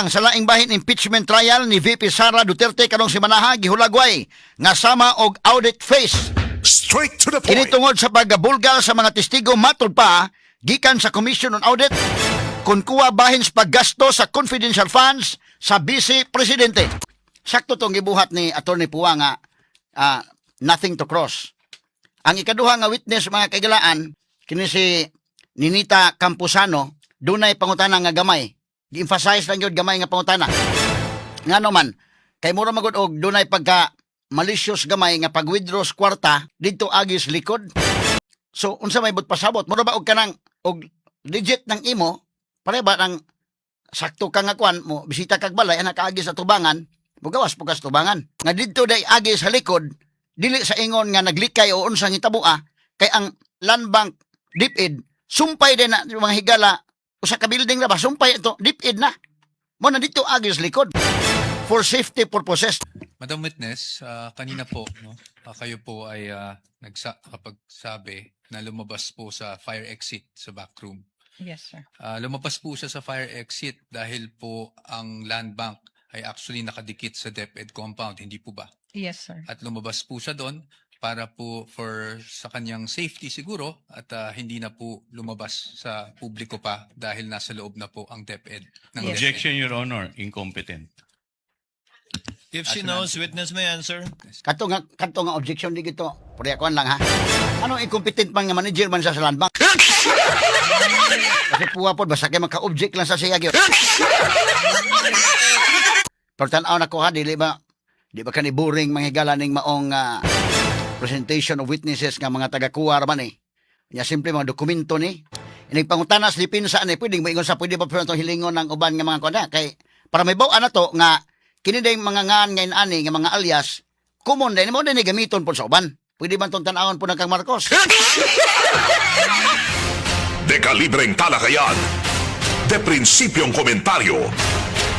Ang salaing bahin impeachment trial ni VP Sara Duterte karong simanaha gihulagway nga sama og audit phase. Straight to the Kini point. tungod sa paggabulgar sa mga testigo matud pa gikan sa Commission on Audit kung kuha bahin sa paggasto sa confidential funds sa Vice Presidente. Sakto tong gibuhat ni Attorney Puwa nga nothing to cross. Ang ikaduha nga witness mga kaigalaan kini si Ninita Campuzano dunay pangutana nga gamay. Gi-emphasize lang yun gamay nga pangutana. Nga naman, kay mura magod og dunay pagka malicious gamay nga pag-withdraw sa kwarta dito agis likod. So unsa may but pasabot? Mura ba og kanang og legit ng imo pare ba nang sakto ka nga kwan mo bisita kag balay ana kaagis sa tubangan, mugawas pugas tubangan. Nga didto day agis sa likod, dili sa ingon nga naglikay o unsang hitabua kay ang land bank DepEd sumpay din na mga higala usa ka building na ba sumpay ito DepEd na mo na dito agis likod for safety purposes. Madam Witness, kanina po, no, kayo po ay nakapagsabi na lumabas po sa fire exit sa backroom. Yes, sir. Lumabas po siya sa fire exit dahil po ang land bank ay actually nakadikit sa DepEd compound, hindi po ba? Yes, sir. At lumabas po siya doon para po sa kanyang safety siguro at hindi na po lumabas sa publiko pa dahil nasa loob na po ang DepEd. Ng Yes. Objection, Your Honor. Incompetent. If she knows, witness may answer. Kato nga objection di gito. Puri ako lang ha. Ano incompetent man nga manager man sa land bank? Kasi puwa po basta kay maka-object lang sa siya gyud. Pero tanaw na ko ha di ba kani boring manghigala ning maong presentation of witnesses nga mga taga-kuwar man eh. Nya simple mga dokumento ni. Ining pangutanas dipinsa ani pwedeng moingon sa pwede ba pero hilingon ng uban nga mga kuan kay para may baw ana to nga kini day mga ngan ngayon ani nga mga alias common din mo din gamiton po sa uban. Pwede man tong tan-awon po ng kang Marcos. Dekalibreng talakayan. De prinsipyong komentaryo.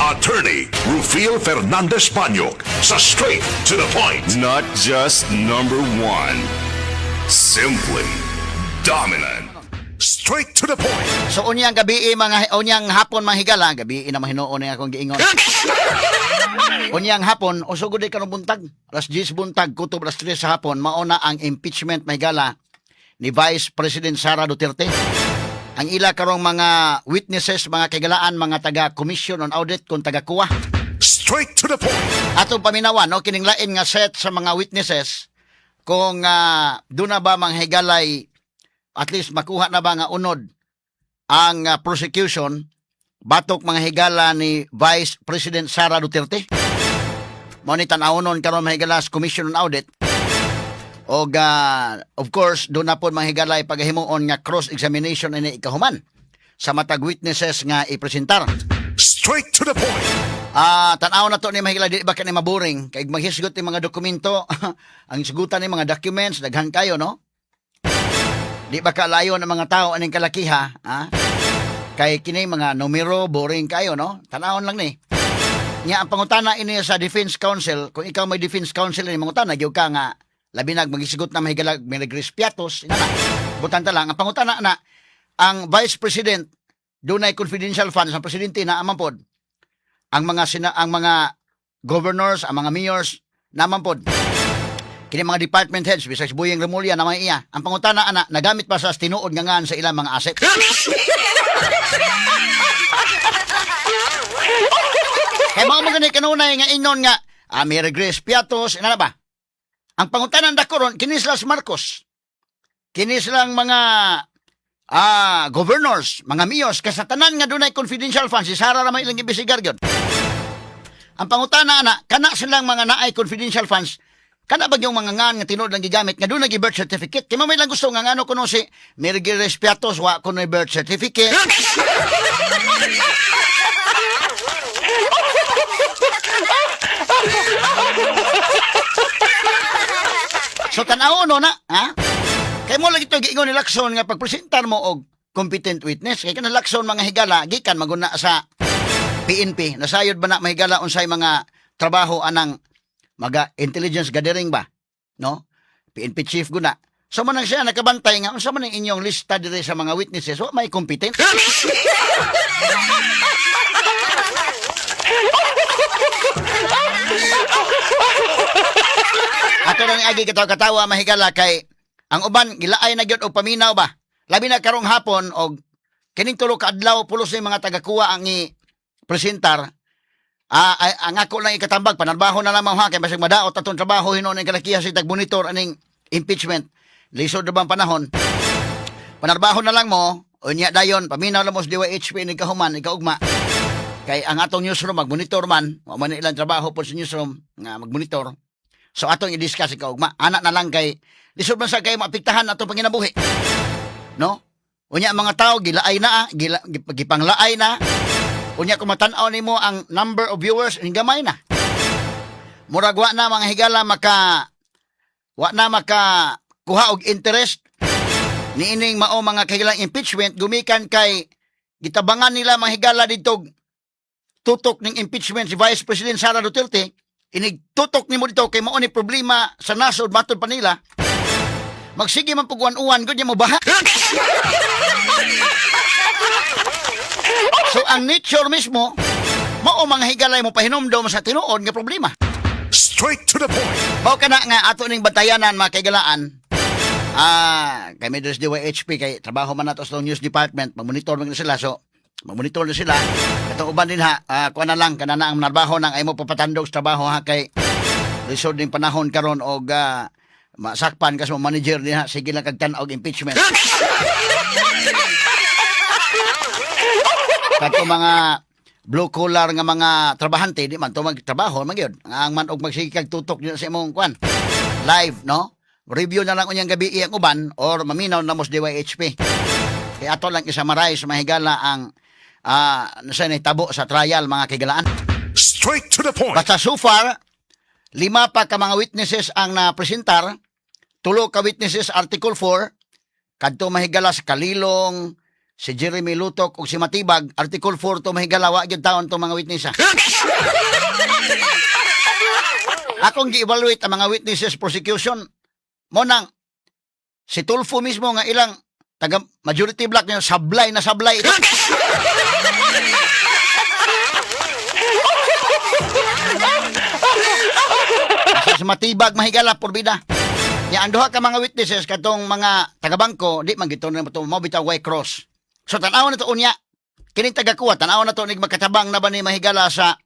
Attorney Rufil Fernandez Banyok sa Straight to the Point. Not just number one, simply dominant. Straight to the point. So unyang gabi unyang hapon mahigala gabi na mahinuon ni akong giingon. Unyang hapon usugod ka ng buntag. Alas 10 buntag kutob alas 3 sa hapon mauna ang impeachment mahigala ni Vice President Sara Duterte. Ang ila karong mga witnesses, mga kagalaan, mga taga Commission on Audit kung taga kuwa. Straight to the point. Atong paminawan no kining lain nga set sa mga witnesses kung doon na ba manghigalay at least makuha na ba nga unod ang prosecution batok mga higala ni Vice President Sara Duterte. Mao ni tan-awon karon mahigala sa Commission on Audit. O of course doon na po mahigalay paghimuon nga cross-examination ini ikahuman sa matag witnesses nga ipresentar. Straight to the point. Tanaw na to ni mahigala di ba kani maboring kay maghisgot ni mga dokumento ang sigutan ni mga documents daghan kayo no. Di ba kalayo ng mga tao aning kalakiha ha? Kay kini mga numero boring kayo no. Tanawon lang ni. Nya ang pangutana ini sa Defense Council kung ikaw may Defense Council ni mangutana gyud ka nga labi na magisigot na mahigalag Milagres Piatos ina na. Butan ta lang ang pangutana na ang Vice President dunay confidential funds ang presidente na amampod. Ang mga governors, ang mga mayors naman pod. Kini mga department heads bisag Buyeng Remulla naman iya. Ang pangutana ana nagamit pa sa tinuod nga ngan sa ilang mga asset. Kaya mga ganit kanunay nga inon nga Milagres Piatos ina na ba? Ang pangutanan dakoron kini sila si Marcos. Kini silang mga governors, mga mayors kasi tanan nga dunay confidential funds si Sara ra may ilang ibisigar gyud. Ang pangutana ana kana silang mga naay confidential funds kana ba yung mga ngan nga tinuod lang gigamit nga dunay birth certificate kay may lang gusto nga ngano kuno si Mirgil Respiatos wa kuno birth certificate. So tanaw no na ha? Kay mo lagi to giingon ni Lacson nga pagpresentar mo og competent witness kay kana Lacson mga higala gikan maguna sa PNP nasayod ba na mahigala unsay mga trabaho anang maga intelligence gathering ba no PNP chief guna so man siya nakabantay nga unsa man ang inyong lista dire sa mga witnesses wa may competent ato lang agi katawa mahigala kay ang uban gilaay na gyud og paminaw ba. Labi na karong hapon og kining tulo ka adlaw pulos ni mga tagakuha ang i-presentar. Ang ako lang ikatambag panarbaho na lamang ha kay basig madaot atong trabaho hinon ang kalakiya si tag-monitor aning impeachment. Lisod na bang panahon? Panarbaho na lang mo, unya dayon paminaw lang mo sa DYHP ni kahuman ikaugma. Kay ang atong newsroom mag-monitor man, o man ilang trabaho po sa newsroom nga mag-monitor. So atong i-discuss ikaugma. Anak na lang kay lisod man sa kay maapektahan atong panginabuhi. No? Unya mga tao gilaay na, gipanglaay na. Unya kung matanaw nimo ang number of viewers gamay na. Murag wa na mga higala maka kuha og interest niining mao mga kahigalang impeachment gumikan kay gitabangan nila mga higala dito tutok ning impeachment si Vice President Sara Duterte. Inig tutok nimo dito kay mao ni problema sa nasod matod pa nila. Magsige man pugwan-uwan gud mo baha. So ang nature mismo mao mga higalay mo pahinomdom sa tinuod nga problema. Straight to the point. Mao kana nga ato ning batayanan mga kaigalaan. Kami dos DYHP kay trabaho man nato sa news department, mag-monitor man sila. So mag-monitor na sila. Katong uban din ha, kuha na lang kanana ang narbaho nang ay mo papatandog sa trabaho ha kay lisod ning panahon karon og masakpan kas mo manager din ha, sige lang kagtan-og impeachment. Kato mga blue collar nga mga trabahante di man to magtrabaho man gyud ang man og magsigig tutok din sa imong kwan live no review na lang unyang gabi ang uban or maminaw na mos DYHP kay ato lang isa-marais mahigala ang nasa tabo sa trial mga kigalaan. Straight to the point. Basta so far 5 pa ka mga witnesses ang napresentar, 3 ka witnesses Article 4 kadto mahigala sa Kalilong, si Jeremy Lutok ug si Matibag, Article 4 to mahigala wa gyud taon to mga witness. Akong gi-evaluate ang mga witnesses prosecution mo nang si Tulfo mismo nga ilang taga majority black niya sablay na sablay ito. Sa Matibag mahigala porbida. Ya ang duha ka mga witnesses katong mga taga-bangko di man gito na to mo bitaw white cross. So tanaw na to unya kining taga-kuha tanaw na to nig magkatabang na ba ni mahigala sa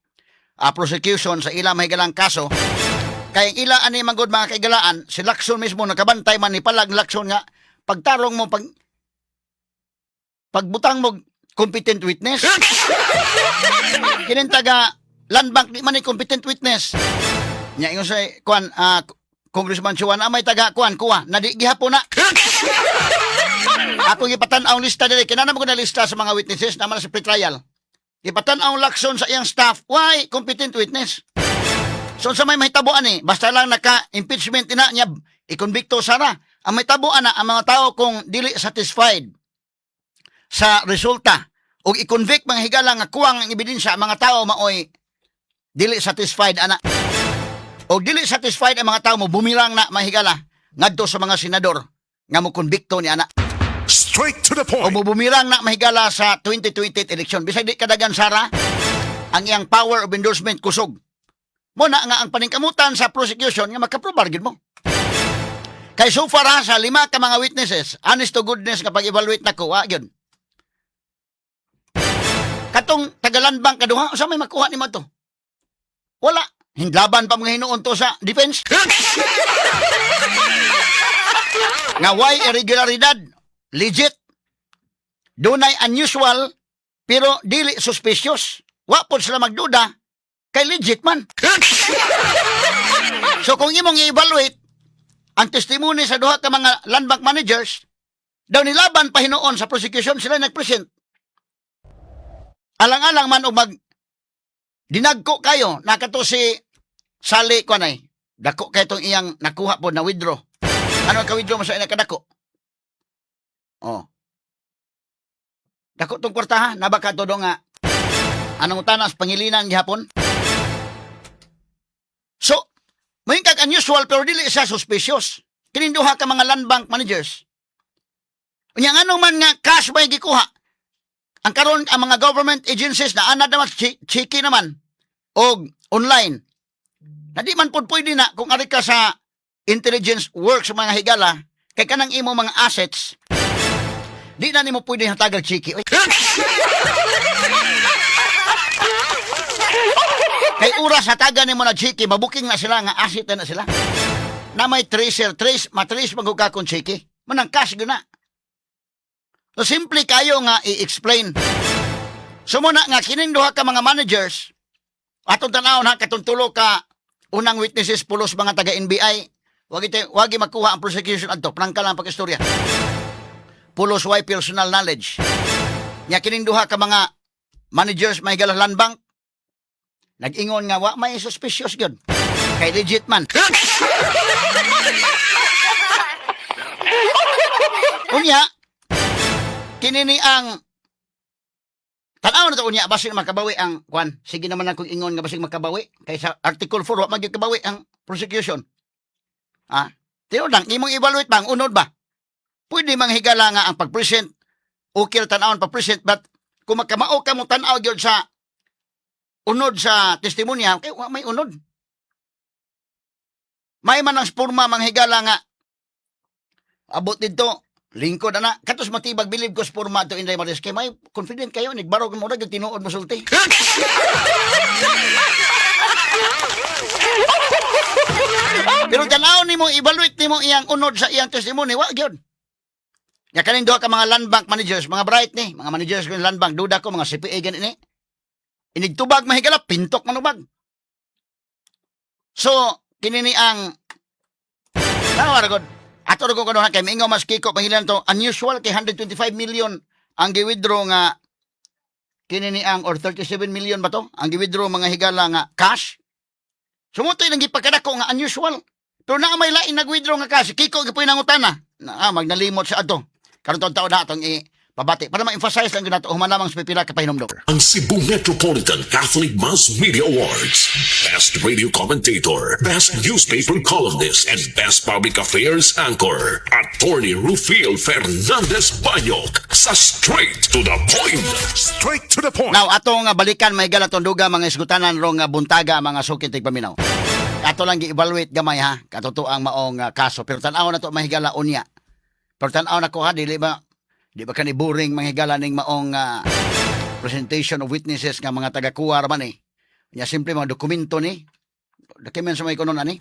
prosecution sa ilang mahigalang kaso. Kay ila ani manggod mga kaigalaan si Lacson mismo nakabantay man ni palag Lacson nga pagtarong mo pagbutang mo competent witness. Kining taga land bank di man ni competent witness. Nya ingon sa kuan Congressman Chuan may taga kuan kuha na di gihapon na. Ako gipatan-aw lista diri kinana mo na lista sa mga witnesses naman sa pre-trial. Gipatan-aw Lacson sa iyang staff why competent witness. So sa may mahitabuan basta lang naka-impeachment ina niya ikonbikto sana. Ang mahitabuan na ang mga tao kung dili satisfied sa resulta o i-convict mga higala nga kuwang ang ebidensya mga tao maoy dili satisfied ana. O dili satisfied ang mga tao mo bumirang na mahigala ngadto sa mga senador nga mo konbikto ni ana. Straight to the O point. bumirang na mahigala sa 2028 election bisag di kadagan sara ang iyang power of endorsement kusog. Mo na nga ang paningkamutan sa prosecution nga makaprobar gid mo. Kay so far sa 5 ka mga witnesses, honest to goodness kapag evaluate nako, gyud. Katong Tagalanbang kaduha, usa may makuha nimo to? Wala. Hindlaban pa mga hinuon to sa defense. Nga why irregularidad? Legit. Dunay unusual pero dili suspicious. Wa pod sila magduda kay legit man. So kung imong i-evaluate ang testimony sa duha ka mga land bank managers, daw nilaban pa hinuon sa prosecution sila nag-present. Alang-alang man o dinagko kayo, nakato si Sally ko nay. Dako kay itong iyang nakuha po na withdraw. Ano ang ka-withdraw mo sa ina kadako? Oh. Dako tong kwarta ha, nabaka to do nga anong tanas pangilinan gihapon. So, may kag unusual pero dili siya suspicious. Kining duha ka mga land bank managers. Unya anong man nga cash ba gikuha? Ang karon ang mga government agencies na anad naman chiki naman og online. Na di man pud pwede na kung ari ka sa intelligence works mga higala, kay kanang imo mga assets, di na nimo pwede hatagal chiki. Oy. Kay oras hatagan nimo na chiki, mabuking na sila nga asset na sila. Na may tracer, matrace maghuga kung chiki. Manang cash gina. So simple kayo nga i-explain. So muna nga kining duha ka mga managers, atong tanawon ha katuntulo ka unang witnesses pulos mga taga NBI, wagi makuha ang prosecution adto, prangka lang pag-istorya. Pulos way personal knowledge. Nya kining duha ka mga managers may galah land bank, nag-ingon nga wa may suspicious gyud. Kay legit man. Unya, kinini ang tanaw na to unya basig makabawi ang kwan. Sige naman akong ingon nga basig makabawi kay sa Article 4 wa magikabawi ang prosecution. Ah, tinudang imong evaluate bang unod ba? Pwede manghigala nga ang pag-present okay ra tan-awon pag-present, but kung makamao ka mo tan-aw gyud sa unod sa testimonya, kay wa may unod. May man ang forma manghigala nga abot dito lingkod ana katos matibag bilib ko sa forma to Inday Maris kay may confident kayo nigbarog mo ra tinuod mo sulti. Pero tanaw nimo evaluate nimo iyang unod sa iyang testimony wa gyud. Ya kaning duha ka mga land bank managers, mga bright ni, mga managers ko land bank, duda ko mga CPA gani ni. Inigtubag mahigala pintok manubag. So kinini ang nawar gud. Ato ko kanon kay mingaw mas kiko pangilan to unusual kay 125 million ang gi-withdraw nga kinini ang or 37 million ba to ang gi-withdraw mga higala nga cash. Sumutoy nang gipagkadako nga unusual. Pero na may lain nag-withdraw nga cash, kiko gipoy nangutana. Magnalimot sa ato. Karon taon na atong pabati para ma-emphasize lang ginato humanamang sa pipila ka pahinomdom. Ang Cebu Metropolitan Catholic Mass Media Awards. Best Radio Commentator, Best Newspaper Columnist, and Best Public Affairs Anchor. Attorney Rufil Fernandez Banyok sa Straight to the Point. Straight to the Point. Now, atong balikan may galatong duga mga isgutanan rong buntaga mga sukit paminaw. Ato lang gi-evaluate gamay ha, katuto ang maong kaso. Pero tanaw na to mahigala unya. Pero tanaw na ko ha, di ba kani boring manghigala ning maong presentation of witnesses nga mga taga-kuha raman eh. Nya simple mga dokumento ni. Documents sa mga ikonon ani.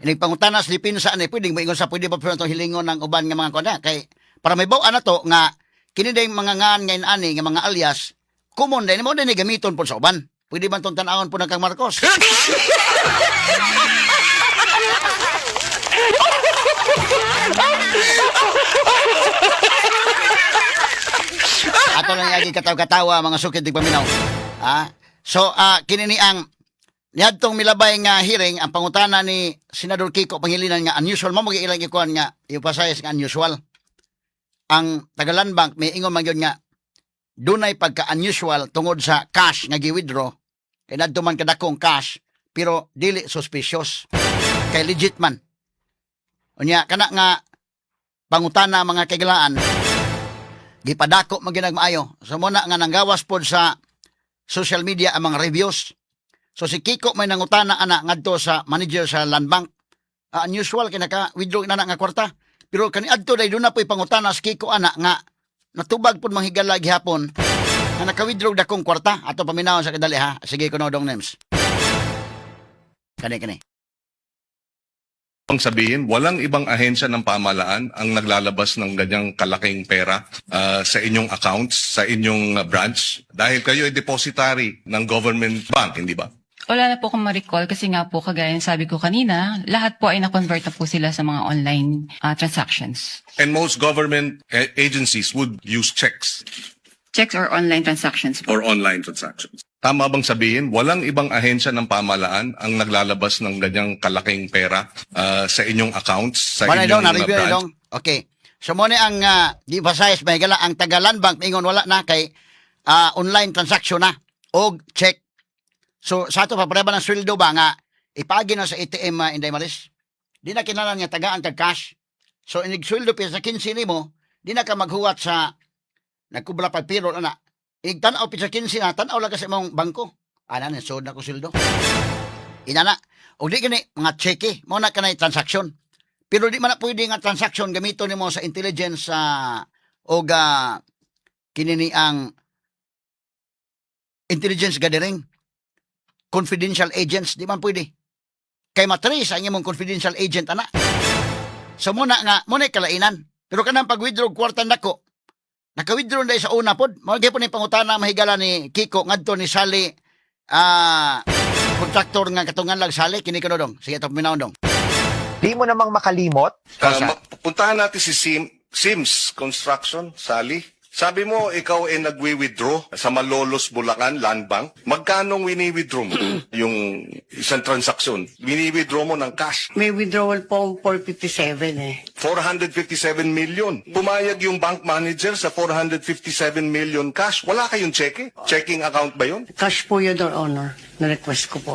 Inig pangutanas dipinsa ani pwedeng moingon sa pwede pa pero hilingon ng uban nga mga kuan kay para may baw ana to nga kini day mga ngan ngayon ani nga mga alias common din mo din gamiton po sa uban. Pwede man tong tan-awon po ng kang Marcos. Ato lang yagi kataw-katawa mga sukid tig paminaw. So kini ni ang niadtong milabay nga hearing ang pangutana ni Senador Kiko Pangilinan nga unusual mo ilang ikuan nga emphasize nga unusual. Ang Tagalan Bank may ingon man gyud nga dunay pagka-unusual tungod sa cash nga gi-withdraw. Kay nadto man kadakong cash pero dili suspicious. Kay legit man. Unya kana nga pangutana mga kaigalaan gipadako man ginag maayo. So muna nga nanggawas pod sa social media ang mga reviews. So si Kiko may nangutana ana ngadto sa manager sa Land Bank. Unusual kay naka-withdraw na nga kwarta. Pero kani adto day do na po'y pangutana si Kiko ana nga natubag pod manghigala gihapon nga naka-withdraw dakong kwarta ato paminaw sa kadali ha. Sige kuno dong names. Kani. Ang sabihin, walang ibang ahensya ng pamahalaan ang naglalabas ng ganyang kalaking pera sa inyong accounts, sa inyong branch, dahil kayo ay depositary ng government bank, hindi ba? Wala na po akong ma-recall kasi nga po, kagaya ng sabi ko kanina, lahat po ay na-convert na po sila sa mga online transactions. And most government agencies would use checks Checks or online transactions po. or online transactions. Tama bang sabihin, walang ibang ahensya ng pamahalaan ang naglalabas ng ganyang kalaking pera sa inyong accounts, sa Manay inyong dong, na-review na branch? dong. Okay. So mo ni ang di-emphasize mahigala ang Tagalan Bank ingon wala na kay online transaction na og check. So sa ato papareba ng sweldo ba nga ipagi na sa ATM Inday Maris. Di na kinahanglan nga tagaan kag cash. So inig sweldo pa sa 15 nimo, di na ka maghuwat sa nagkubra pag piro na. Inig tanaw pa sa 15 na tanaw lang kasi mong bangko. Ana ni sod na ko sweldo. Inana. O di gani, mga cheque, mo na kanay transaksyon. Pero di man na pwede nga transaksyon gamito nimo sa intelligence o kinini ang intelligence gathering. Confidential agents, di man pwede. Kay matrace ang imong confidential agent, ana. So muna kalainan. Pero kanang pag-withdraw kwarta nako, naka-withdraw na sa una pod. Mao po ni pangutana mahigala ni Kiko ngadto ni Sally kontraktor nga katungan lang Sally kini kuno dong. Sige to minawon dong. Di mo namang makalimot. Puntahan natin si Sims Construction, Sally. Sabi mo, ikaw ay nagwi-withdraw sa Malolos, Bulacan, Land Bank. Magkano wini-withdraw mo yung isang transaksyon? Wini-withdraw mo ng cash. May withdrawal po 457 eh. 457 million. Pumayag yung bank manager sa 457 million cash. Wala kayong cheque? Checking account ba yun? Cash po yun, Your Honor. Na-request ko po.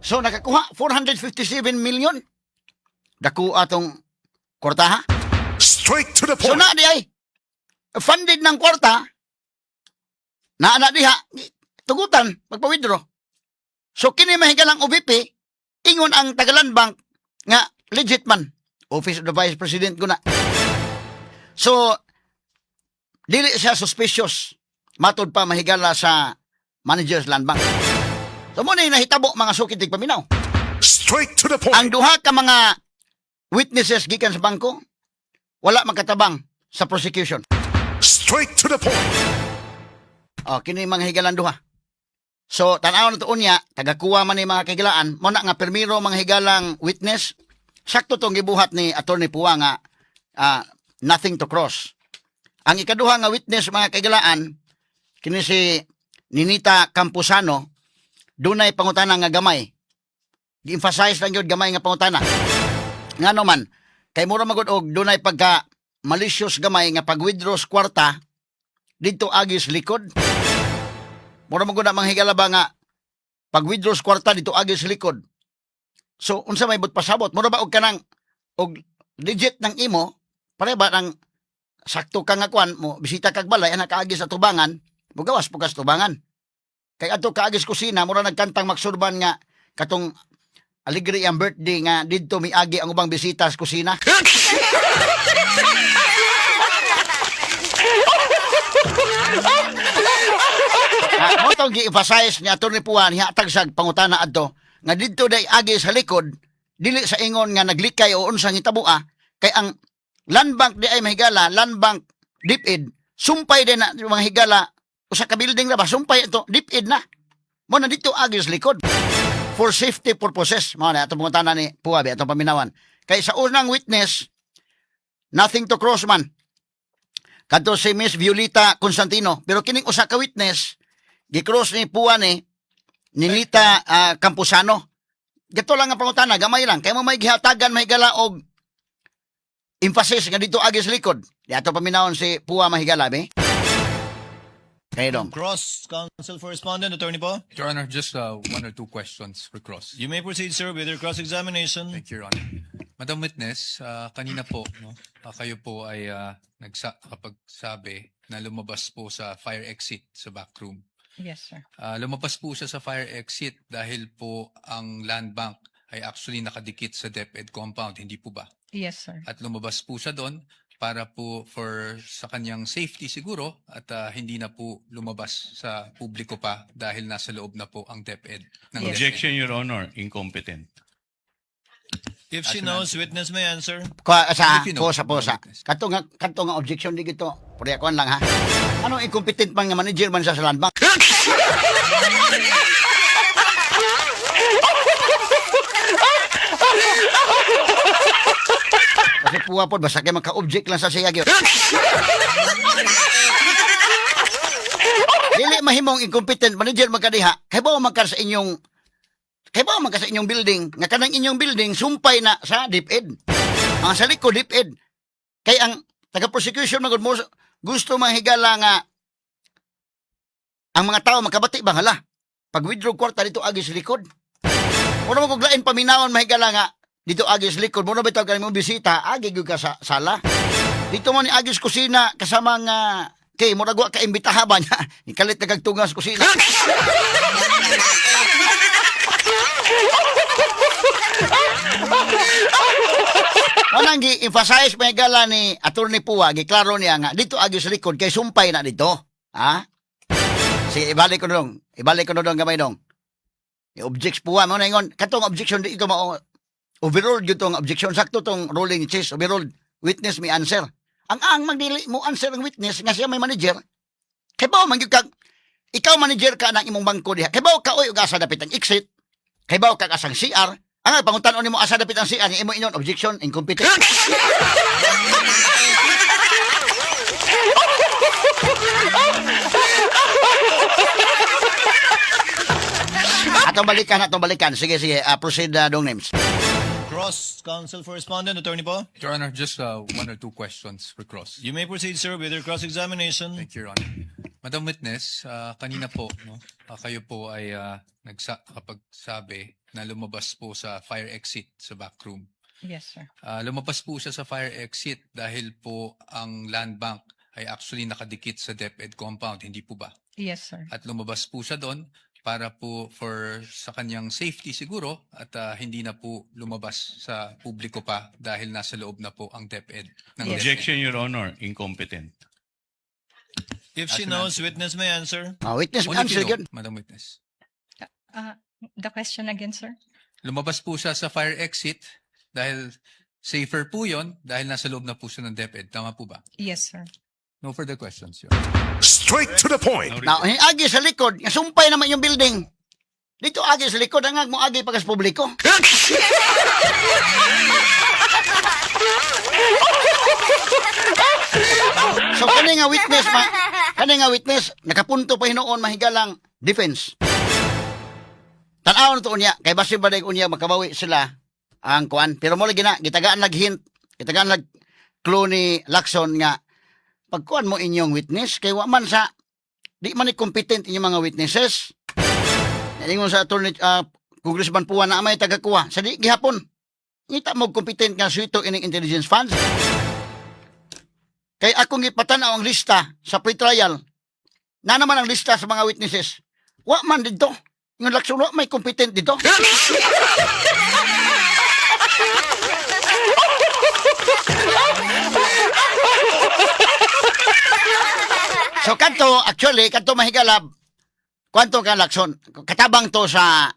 So nakakuha 457 million. Dako atong kwarta ha. Straight to the So point. na di ay funded ng kwarta na diha tugutan magpa-withdraw. So kini mahigalang OVP ingon ang Tagalan Bank nga legit man. Office of the Vice President ko na. So dili siya suspicious matod pa mahigala sa Managers Land Bank. So mo na nahitabo mga sukitig paminaw. Straight to the point. Ang duha ka mga witnesses gikan sa bangko wala magkatabang sa prosecution. Straight to the point. Kini mga higalan duha. So tan-aw na tuon niya, tagakuha man ni mga kahigalaan, mo na nga permiro mga higalang witness. Sakto tong gibuhat ni Attorney Pua nga nothing to cross. Ang ikaduha nga witness mga kahigalaan kini si Ninita Campusano, dunay pangutana nga gamay. Gi-emphasize lang yun gamay nga pangutana. Ngano man, kay mura magud og dunay pagka malicious gamay nga pag-withdraw sa kwarta dito agis likod. Mura magud ang manghigala ba nga pag-withdraw sa kwarta dito agis likod. So unsa may but pasabot? Mura ba og kanang og legit ng imo pare ba nang sakto ka nga kwan mo bisita kag balay ana kaagis sa tubangan, mugawas po kas tubangan. Kay adto kaagis kusina mura nagkantang maksurban nga katong Aligri ang birthday nga didto miagi ang ubang bisita sa kusina. Mo tong gi-emphasize ni Attorney Puan hihatag sa pangutana adto nga didto day agi sa likod dili sa ingon nga naglikay o unsang hitabo kay ang Land Bank di ay mahigala, Land Bank DepEd sumpay din na mga higala usa ka building na ba sumpay ito DepEd na. Mo na didto agi sa likod. For safety purposes, mga na, itong pangutana ni Puabi, itong paminawan. Kaya sa unang witness, nothing to cross man. Kadto si Miss Violeta Constantino. Pero kining usa ka witness, gi-cross ni Pua ni Ninita Campusano. Gato lang ang pangutana, gamay lang. Kaya mo may gihatagan, may gala og emphasis nga dito agis likod. Di ato paminawon si Pua mahigala, be? Kaya dong. Cross, Counsel for Respondent, Attorney Po. Your Honor, just one or two questions for cross. You may proceed, sir, with your cross-examination. Thank you, Your Honor. Madam Witness, kanina po, no, kayo po ay nakapagsabi na lumabas po sa fire exit sa backroom. Yes, sir. Lumabas po siya sa fire exit dahil po ang Land Bank ay actually nakadikit sa DepEd compound, hindi po ba? Yes, sir. At lumabas po siya doon para po sa kanyang safety siguro at hindi na po lumabas sa publiko pa dahil nasa loob na po ang DepEd. Ng Objection, Your Honor. Incompetent. If she knows, witness may answer. Sa Filipino. posa. Kato nga objection di gito. Puri ako lang ha. Anong incompetent man nga manager man sa Land Bank? Kasi puwa po, basta kayo magka-object lang sa siya. Dili mahimong incompetent manager magkadiha. Kaya ba magka sa inyong building, nga kanang inyong building, sumpay na sa DepEd. Ang sa likod, DepEd. Kaya ang taga-prosecution magod mo, gusto mahigala nga ang mga tao magkabati bang hala. Pag withdraw kwarta dito agis likod. Muna mo kuglain paminawon mahigala nga dito agis likod. Muna bitaw ka mo bisita, agi gyud ka sa sala. Dito mo ni agis kusina kasama nga Okay, murag wa ka imbitaha ba niya? Ikalit nagagtungas kusina. Manang gi-emphasize pa gala ni Atty. Puwa, giklaro niya nga, dito agi sa likod, kay sumpay na dito. Ha? Sige, ibalik ko na dong. Ibalik ko na dong gamay dong. I-objects Puwa, mo na ingon, katong objection dito mao, overruled yun tong objection. Sakto tong ruling chase, overruled. Witness may answer. Ang magdili mo answer ang witness, nga siya may manager. Kay ba, kag, ikaw manager ka ng imong bangko diha. Kay ba, ka oy, asa dapit ang exit. Kay ba, kag asang CR. Ang pangutan ni mo asa dapit ang CR, imo inyon, objection, incompetent. Atong balikan. Sige, proceed dong names. Cross counsel for respondent, Attorney Po. Your Honor, just one or two questions for cross. You may proceed, sir, with your cross-examination. Thank you, Your Honor. Madam Witness, kanina po, no, kayo po ay kapagsabi na lumabas po sa fire exit sa backroom. Yes, sir. Lumabas po siya sa fire exit dahil po ang land bank ay actually nakadikit sa DepEd compound, hindi po ba? Yes, sir. At lumabas po siya doon para po sa kanyang safety siguro at hindi na po lumabas sa publiko pa dahil nasa loob na po ang DepEd. Ng DepEd. Objection, Your Honor. Incompetent. If she knows, witness may answer. Witness may Only if answer you know, yun. Madam Witness. The question again, sir? Lumabas po siya sa fire exit dahil safer po yon dahil nasa loob na po siya ng DepEd. Tama po ba? Yes, sir. No further questions, Your Honor. Straight to the point. Now, agi sa likod, nga sumpay naman yung building. Dito agi sa likod, ang mo agi pagkas publiko. So kani nga witness, nakapunto pa hinoon mahigalang defense. Tanaw na to unya, kay basi ba day unya makabawi sila ang kuan. Pero mo lagi na, gitagaan nag-hint, gitagaan nag-clue ni Lacson nga pagkuan mo inyong witness, kay wa man sa di man ni competent inyong mga witnesses. Ingon sa attorney Congressman Puwa na may tagakuha sa di gihapon. Ngita mo competent nga suito ining intelligence funds. Kay akong ipatanaw ang lista sa pre-trial. Na naman ang lista sa mga witnesses. Wa man dito. Yung Lacson, wa may competent dito. So kanto mahigalab, kwanto ka Lacson, katabang to sa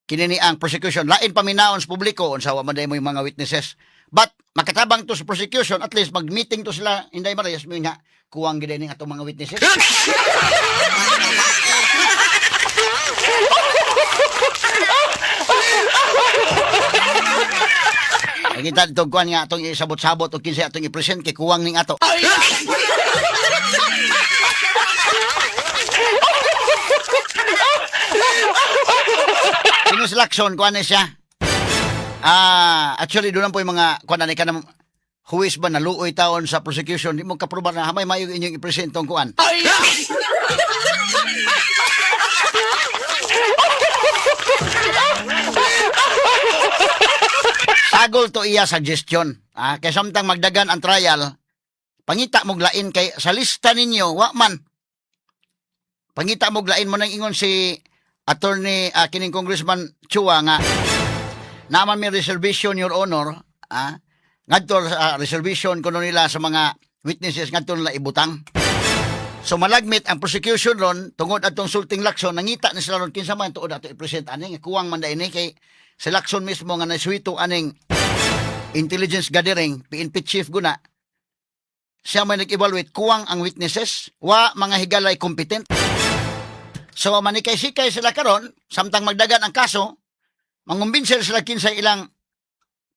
kinini ang prosecution, lain paminaon sa publiko, unsa wa man day mo yung mga witnesses. But makatabang to sa prosecution, at least mag-meeting to sila, Inday Marias, mo nga, kuwang gid ning atong mga witnesses. Kita dito kuan nga atong isabot-sabot o kinsa atong i-present kay kuwang ning ato. Sino si Lacson, kuan na siya? Actually doon po yung mga kuan na ka na huwis ba naluoy taon sa prosecution, di mo kaprobar na hamay mayo inyong i-present tong kuan. Sagol to iya suggestion. Kay samtang magdagan ang trial, pangita mog lain kay sa lista ninyo, wa man. Pangita mog lain mo nang ingon si attorney kining Congressman Chua nga naman may reservation, Your Honor, ngadto reservation kuno nila sa mga witnesses ngadto nila ibutang. So malagmit ang prosecution ron tungod atong sulting Lacson, nangita ni sila ron kinsa man tuod ato i-present ani kuwang man ini kay si Lacson mismo nga naswito aning intelligence gathering PNP chief guna. Siya may nag-evaluate kuwang ang witnesses, wa mga higalay competent. So manikay-sikay sila karon samtang magdagan ang kaso, mangumbinser sila kinsa ilang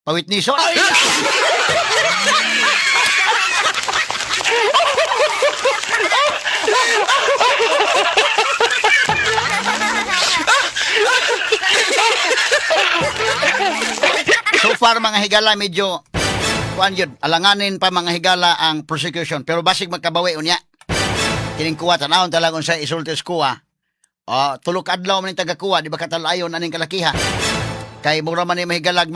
pawitniso. So far mga higala medyo kuan yun, alanganin pa mga higala ang prosecution, pero basig magkabawi unya. Kining kuwa tanawon talagon sa isultes kuwa. Tulok adlaw man taga kuwa, di ba katalayon aning kalakiha. Kay mura man ni mahigalag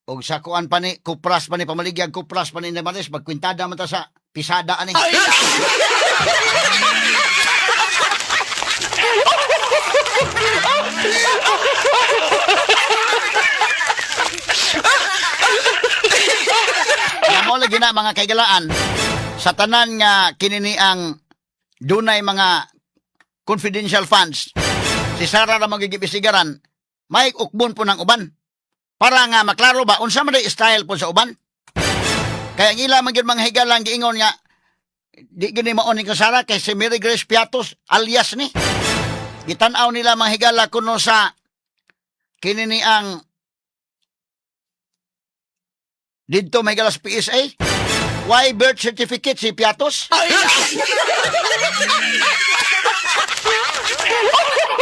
Og sa kuan pa ni, kupras pa ni, pamaligyag kupras pa ni Nemanes, magkwintada man ta sa pisada ani. Mo lagi na mga kaigalaan sa tanan nga kinini ang dunay mga confidential funds. Si Sara ra magigibisigaran, may ukbon po ng uban. Para nga maklaro ba unsa man day style po sa uban. Kaya ang ila man gyud mga higalang giingon nga di gini mao ni Sara kay si Mary Grace Piatos alias ni. Gitan-aw nila mga higala kuno sa kinini ang dito may galas PSA. Why birth certificate si Piatos?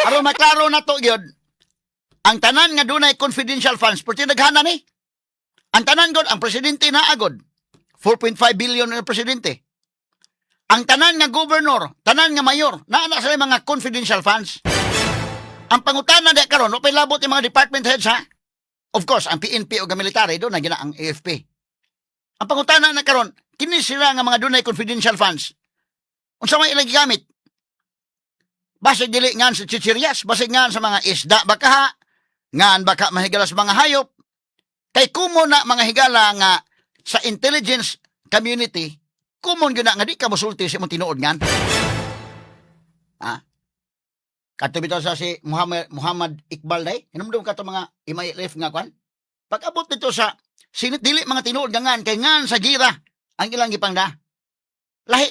Aron maklaro na to gyud. Ang tanan nga dunay confidential funds perti naghana ni. Ang tanan gud ang presidente na agod 4.5 billion ang presidente. Ang tanan nga governor, tanan nga mayor, naa sila mga confidential funds. Ang pangutana di karon, no pay labot yung mga department heads ha. Of course, ang PNP o military do na gina ang AFP. Ang pangutana na karon, kini sila nga mga dunay confidential funds. Unsa may ilang gigamit? Basig dili ngan sa chichiryas, basig ngan sa mga isda baka ha, ngan baka mahigala sa mga hayop. Kay kumo na mga higala nga sa intelligence community, kumon gyud na nga di ka mosulti sa imong tinuod ngan. Ha? Kato bitaw sa si Muhammad Iqbal day, hinumdum ka to mga MILF nga kwan. Pag-abot dito sa sinit dili mga tinuod nga ngan kay ngan sa gira ang ilang gipangda. Lahi.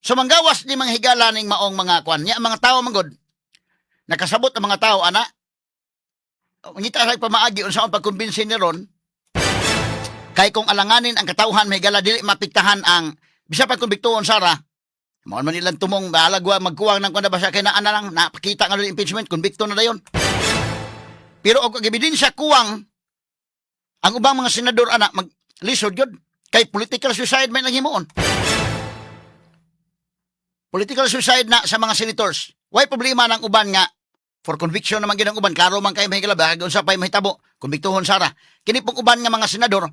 Sumanggawas ni mga higala ning maong mga kwan, nya mga tawo manggod. Nakasabot ang mga tawo ana. Ngita sa pamaagi unsaon pagkumbinsi ni ron. Kay kung alanganin ang katawhan may higala dili mapiktahan ang bisa pa kumbiktuon Sara. Mo man nilang tumong balagwa magkuwang ng kuan ba siya kay naa na lang napakita nga impeachment kumbikto na dayon. Pero og ebidensya kuwang ang ubang mga senador ana maglisod gyud kay political suicide may naghimuon. Political suicide na sa mga senators. Why problema ng uban nga for conviction naman gyud ang uban klaro man kay mahigala bahag unsa pay mahitabo kumbiktohon Sara. Kini pong uban nga mga senador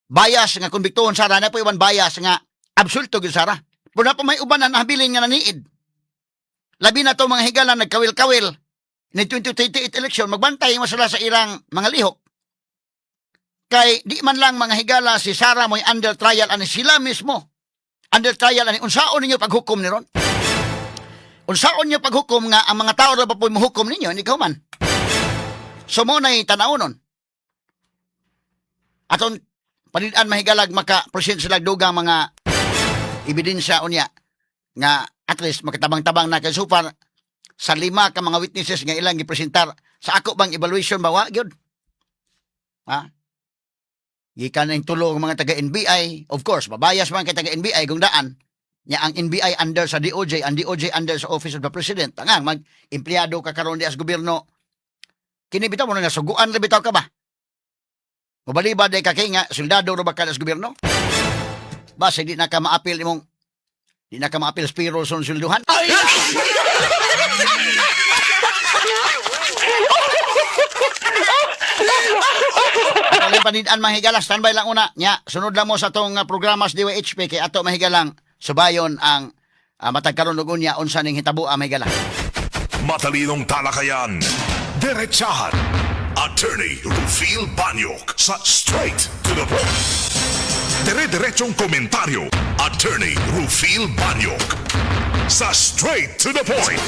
bias nga kumbiktohon Sara na po iban bias nga absulto gyud Sara. Pero na po may uban na nahabilin nga naniid. Labi na to mga higala nagkawil-kawil. Ni 2028 election, magbantay mo sila sa ilang mga lihok. Kay di man lang mga higala si Sara mo'y under trial ani sila mismo. Under trial ani unsaon ninyo paghukom ni ron? Unsaon niyo paghukom nga ang mga tao ra pa po mohukom ninyo ni man. So mo nay tanaw nun. Aton panidan mahigalag maka-present sila dugang mga ebidensya unya nga at least makatabang-tabang na kay so far sa 5 ka mga witnesses nga ilang gipresentar sa ako bang evaluation ba wa gyud ha gikan ning tulo mga taga NBI of course mabayas man kay taga NBI kung daan nya ang NBI under sa DOJ ang DOJ under sa Office of the President tangang mag empleyado ka karon di as gobyerno kini bitaw mo nga suguan ra bitaw ka ba mabaliba day ka kay nga soldado ra ba ka as gobyerno basta di na ka maapil imong di na ka maapil spiro son sulduhan. At panidaan mga higala, standby lang una. Nya, sunod lang mo sa tong programas DWHP kay ato mahigalang subayon ang matagkaroon og unya unsa ning hitabo mga higala. Matalinong talakayan. Diretsahan. Attorney Rufil Banyok sa Straight to the Point. Dire-diretsong komentaryo. Attorney Rufil Banyok sa Straight to the Point.